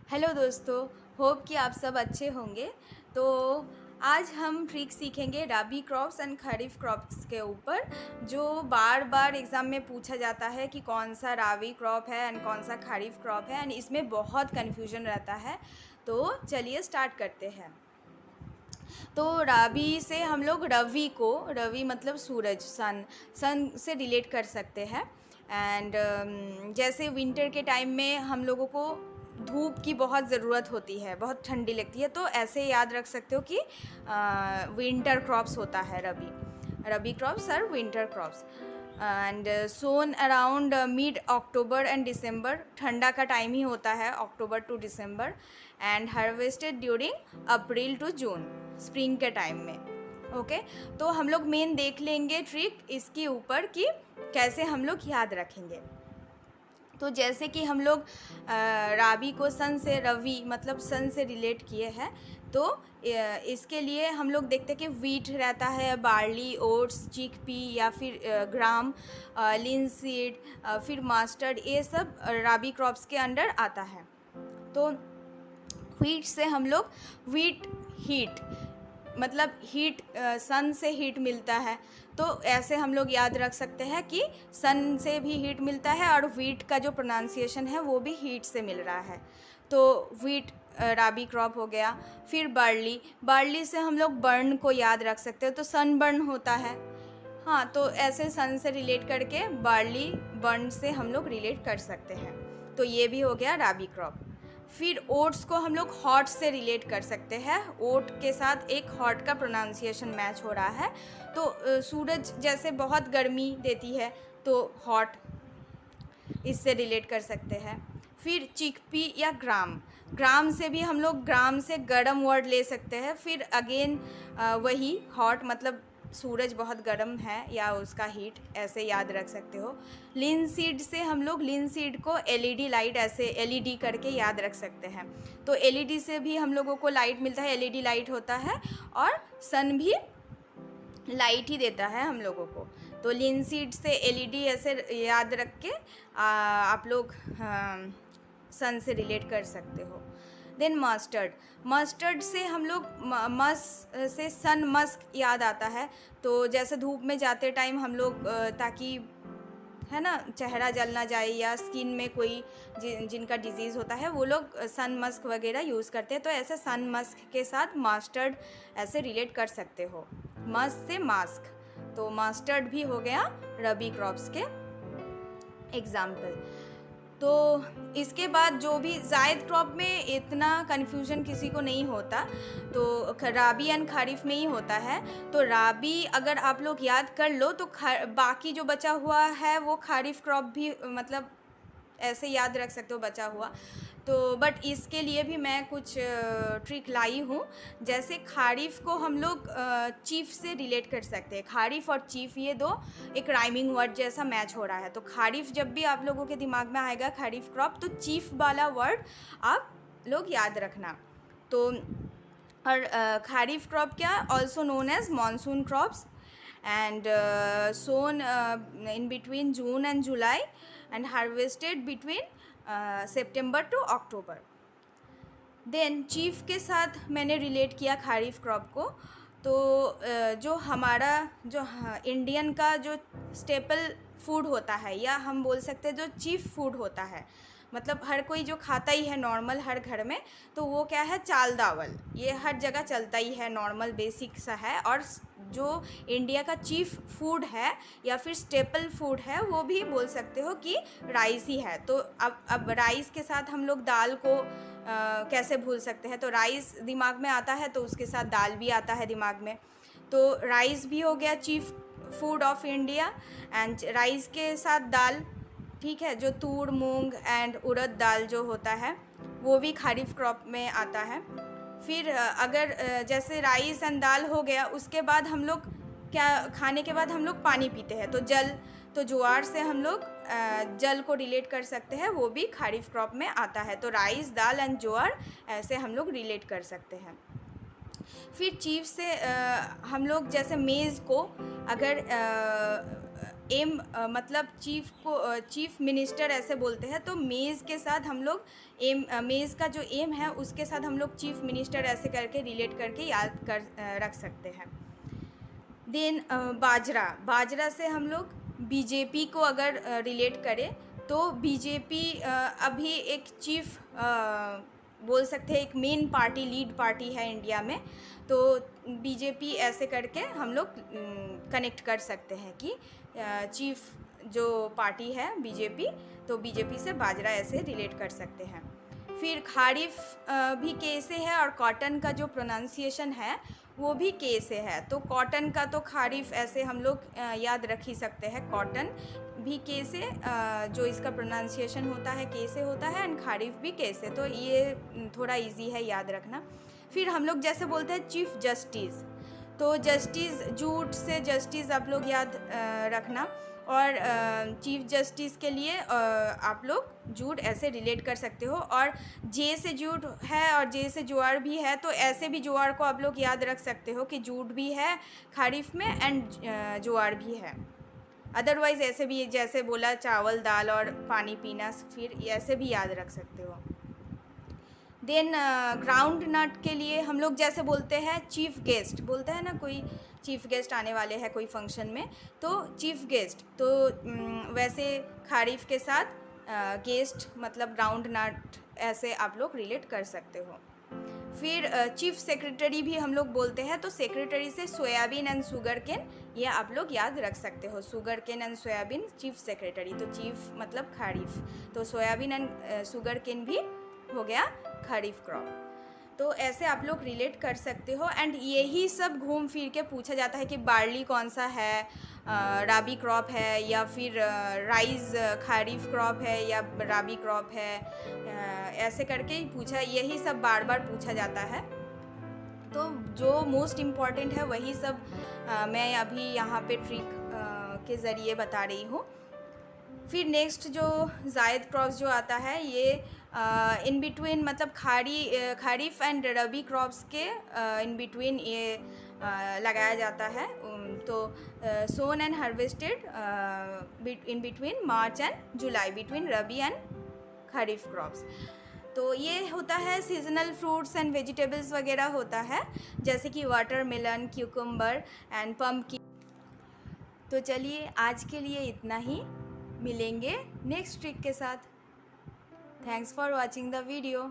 Hello दोस्तों, hope कि आप सब अच्छे होंगे। तो आज हम ट्रिक सीखेंगे रबी क्रॉप्स एंड खरीफ क्रॉप्स के ऊपर, जो बार बार एग्ज़ाम में पूछा जाता है कि कौन सा रबी क्रॉप है एंड कौन सा खरीफ क्रॉप है, एंड इसमें बहुत कन्फ्यूजन रहता है। तो चलिए स्टार्ट करते हैं। तो रबी से हम लोग रवि मतलब सूरज, सन से रिलेट कर सकते हैं। एंड जैसे विंटर के टाइम में हम लोगों को धूप की बहुत ज़रूरत होती है, बहुत ठंडी लगती है, तो ऐसे याद रख सकते हो कि विंटर क्रॉप्स होता है रबी क्रॉप्स और winter crops. And sown around mid October and December, ठंडा का टाइम ही होता है October to December. And harvested during April to June, spring के टाइम में। ओके, तो हम लोग मेन देख लेंगे ट्रिक इसके ऊपर कि कैसे हम लोग याद रखेंगे। तो जैसे कि हम लोग रबी को रवि मतलब सन से रिलेट किए हैं, तो इसके लिए हम लोग देखते हैं कि वीट रहता है, बार्ली, ओट्स, चिकपी या फिर ग्राम, लिनसीड, फिर मस्टर्ड, ये सब रबी क्रॉप्स के अंडर आता है। तो व्हीट से हम लोग हीट मतलब हीट, सन से हीट मिलता है, तो ऐसे हम लोग याद रख सकते हैं कि सन से भी हीट मिलता है और व्हीट का जो प्रोनाउंसिएशन है वो भी हीट से मिल रहा है। तो व्हीट रबी क्रॉप हो गया। फिर बार्ली से हम लोग बर्न को याद रख सकते हो, तो सन बर्न होता है। हाँ, तो ऐसे सन से रिलेट करके बार्ली बर्न से हम लोग रिलेट कर सकते हैं। तो ये भी हो गया रबी क्रॉप। फिर ओट्स को हम लोग हॉट से रिलेट कर सकते हैं, ओट के साथ एक हॉट का प्रोनाउंसिएशन मैच हो रहा है। तो सूरज जैसे बहुत गर्मी देती है, तो हॉट इससे रिलेट कर सकते हैं। फिर चिकपी या ग्राम से भी हम लोग ग्राम से गर्म वर्ड ले सकते हैं। फिर अगेन वही हॉट मतलब सूरज बहुत गर्म है या उसका हीट, ऐसे याद रख सकते हो। लिनसीड से हम लोग लिनसीड को एलईडी लाइट, ऐसे एलईडी करके याद रख सकते हैं। तो एलईडी से भी हम लोगों को लाइट मिलता है, एलईडी लाइट होता है, और सन भी लाइट ही देता है हम लोगों को। तो लिनसीड से एलईडी ऐसे याद रख के आप लोग सन से रिलेट कर सकते हो। देन मस्टर्ड से हम लोग से सन मस्क याद आता है। तो जैसे धूप में जाते टाइम हम लोग ताकि है ना चेहरा जल ना जाए, या स्किन में कोई जिनका डिजीज़ होता है वो लोग सन मस्क वगैरह यूज़ करते हैं, तो ऐसे सन मस्क के साथ मस्टर्ड ऐसे रिलेट कर सकते हो। मस्क से मास्क, तो मस्टर्ड भी हो गया रबी क्रॉप्स के एग्जाम्पल। तो इसके बाद जो भी जायद क्रॉप में इतना कन्फ्यूजन किसी को नहीं होता, तो राबी एंड खरीफ में ही होता है। तो राबी अगर आप लोग याद कर लो तो बाकी जो बचा हुआ है वो खरीफ क्रॉप भी मतलब ऐसे याद रख सकते हो बचा हुआ। तो बट इसके लिए भी मैं कुछ ट्रिक लाई हूँ। जैसे खारिफ को हम लोग चीफ से रिलेट कर सकते हैं, खारिफ और चीफ ये दो एक राइमिंग वर्ड जैसा मैच हो रहा है। तो खारिफ जब भी आप लोगों के दिमाग में आएगा खरीफ क्रॉप, तो चीफ वाला वर्ड आप लोग याद रखना। तो और खारिफ क्रॉप क्या, also known as monsoon crops, and sown in between June and July and harvested between September to October। Then chief के साथ मैंने रिलेट किया खरीफ क्रॉप को। तो जो हमारा जो इंडियन का जो स्टेपल फूड होता है, या हम बोल सकते हैं जो चीफ फूड होता है, मतलब हर कोई जो खाता ही है नॉर्मल हर घर में, तो वो क्या है, चाल दावल। ये हर जगह चलता ही है, नॉर्मल बेसिक सा है। और जो इंडिया का चीफ फूड है या फिर स्टेपल फूड है, वो भी बोल सकते हो कि राइस ही है। तो अब राइस के साथ हम लोग दाल को कैसे भूल सकते हैं। तो राइस दिमाग में आता है तो उसके साथ दाल भी आता है दिमाग में। तो राइस भी हो गया chief food of India, and rice के साथ दाल, ठीक है, जो तूर, मूंग एंड उड़द दाल जो होता है वो भी खरीफ क्रॉप में आता है। फिर अगर जैसे राइस एंड दाल हो गया, उसके बाद हम लोग क्या, खाने के बाद हम लोग पानी पीते हैं, तो जल, तो ज्वार से हम लोग जल को रिलेट कर सकते हैं, वो भी खरीफ क्रॉप में आता है। तो राइस, दाल एंड ज्वार ऐसे हम लोग रिलेट कर सकते हैं। फिर चीफ से हम लोग जैसे मेज़ को अगर एम मतलब चीफ मिनिस्टर ऐसे बोलते हैं, तो मेज़ के साथ हम लोग मेज़ का जो एम है उसके साथ हम लोग चीफ मिनिस्टर ऐसे करके रिलेट करके याद कर रख सकते हैं। देन बाजरा से हम लोग बीजेपी को अगर रिलेट करें तो बीजेपी अभी एक चीफ बोल सकते हैं, एक मेन पार्टी, लीड पार्टी है इंडिया में। तो बीजेपी ऐसे करके हम लोग कनेक्ट कर सकते हैं कि चीफ जो पार्टी है बीजेपी, तो बीजेपी से बाजरा ऐसे रिलेट कर सकते हैं। फिर खारिफ भी के से है और कॉटन का जो प्रोनाउंसिएशन है वो भी के से है। तो कॉटन का तो खारिफ ऐसे हम लोग याद रख ही सकते हैं, कॉटन भी के से जो इसका प्रोनाउंसिएशन होता है के से होता है, एंड खारिफ भी के से। तो ये थोड़ा इजी है याद रखना। फिर हम लोग जैसे बोलते हैं चीफ जस्टिस, तो जस्टिस जूट से जस्टिस आप लोग याद रखना। और चीफ जस्टिस के लिए आप लोग जूट ऐसे रिलेट कर सकते हो। और जे से जूट है और जे से ज्वार भी है, तो ऐसे भी ज्वार को आप लोग याद रख सकते हो कि जूट भी है खारिफ में एंड ज्वार भी है। अदरवाइज़ ऐसे भी जैसे बोला चावल दाल और पानी पीना, फिर ऐसे भी याद रख सकते हो। देन ग्राउंड नट के लिए हम लोग जैसे बोलते हैं चीफ गेस्ट, बोलते हैं ना कोई चीफ गेस्ट आने वाले हैं कोई फंक्शन में, तो चीफ गेस्ट। तो वैसे खारिफ के साथ गेस्ट मतलब ग्राउंड नट ऐसे आप लोग रिलेट कर सकते हो। फिर चीफ सेक्रेटरी भी हम लोग बोलते हैं, तो सेक्रेटरी से सोयाबीन एंड शुगर केन, ये आप लोग याद रख सकते हो। Sugar cane and soybean chief secretary, तो चीफ मतलब खारिफ, तो सोयाबीन एंड शुगर केन भी हो गया खरीफ क्रॉप। तो ऐसे आप लोग रिलेट कर सकते हो। एंड यही सब घूम फिर के पूछा जाता है कि बार्ली कौन सा है, राबी क्रॉप है या फिर राइस खरीफ क्रॉप है या राबी क्रॉप है, ऐसे करके ही पूछा, यही सब बार बार पूछा जाता है। तो जो मोस्ट इम्पॉर्टेंट है वही सब मैं अभी यहाँ पे ट्रिक के ज़रिए बता रही हूँ। फिर नेक्स्ट जो जायद क्रॉप्स जो आता है, ये इन बिटवीन मतलब खरीफ एंड रबी क्रॉप्स के इन बिटवीन ये लगाया जाता है। तो sown and harvested in between March and July, between rabi and kharif crops. तो ये होता है सीजनल फ्रूट्स एंड वेजिटेबल्स वगैरह होता है, जैसे कि वाटरमेलन, क्यूकम्बर एंड पम्पकिन। तो चलिए आज के लिए इतना ही, मिलेंगे नेक्स्ट ट्रिक के साथ। Thanks for watching the video.